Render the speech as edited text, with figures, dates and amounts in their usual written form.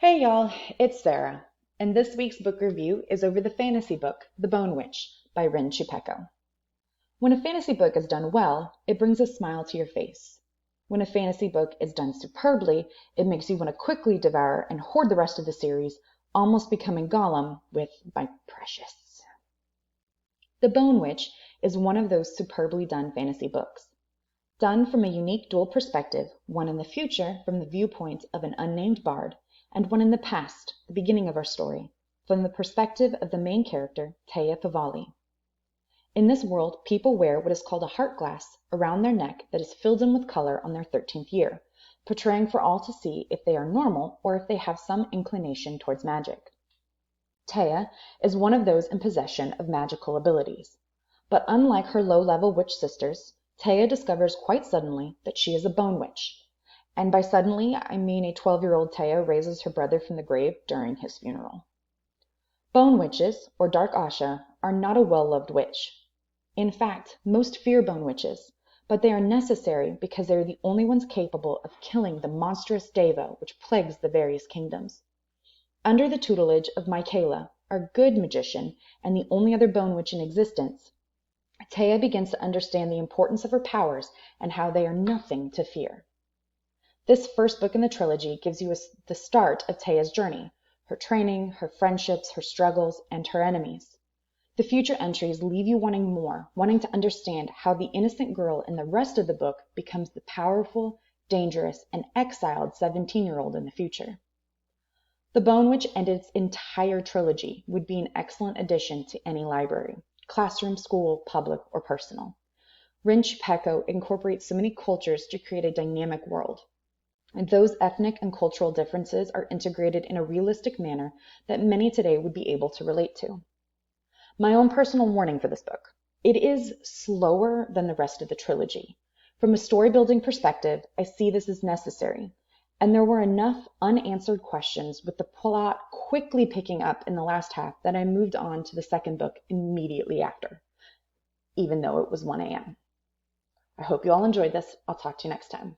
Hey y'all, it's Sarah, and this week's book review is over the fantasy book The Bone Witch by Rin Chupeco. When a fantasy book is done well, it brings a smile to your face. When a fantasy book is done superbly, it makes you want to quickly devour and hoard the rest of the series, almost becoming Gollum with my precious. The Bone Witch is one of those superbly done fantasy books. Done from a unique dual perspective, one in the future from the viewpoint of an unnamed bard, and one in the past, the beginning of our story, from the perspective of the main character, Taya Favali. In this world, people wear what is called a heart glass around their neck that is filled in with color on their 13th year, portraying for all to see if they are normal or if they have some inclination towards magic. Taya is one of those in possession of magical abilities. But unlike her low-level witch sisters, Taya discovers quite suddenly that she is a bone witch. And by suddenly, I mean a 12-year-old Taya raises her brother from the grave during his funeral. Bone witches, or Dark Asha, are not a well-loved witch. In fact, most fear bone witches, but they are necessary because they are the only ones capable of killing the monstrous Deva which plagues the various kingdoms. Under the tutelage of Michaela, our good magician and the only other bone witch in existence, Taya begins to understand the importance of her powers and how they are nothing to fear. This first book in the trilogy gives you the start of Taya's journey, her training, her friendships, her struggles, and her enemies. The future entries leave you wanting more, wanting to understand how the innocent girl in the rest of the book becomes the powerful, dangerous, and exiled 17-year-old in the future. The Bone Witch and its entire trilogy would be an excellent addition to any library, classroom, school, public, or personal. Rin Chupeco incorporates so many cultures to create a dynamic world. And those ethnic and cultural differences are integrated in a realistic manner that many today would be able to relate to. My own personal warning for this book: it is slower than the rest of the trilogy. From a story-building perspective, I see this as necessary, and there were enough unanswered questions with the plot quickly picking up in the last half that I moved on to the second book immediately after, even though it was 1 a.m. I hope you all enjoyed this. I'll talk to you next time.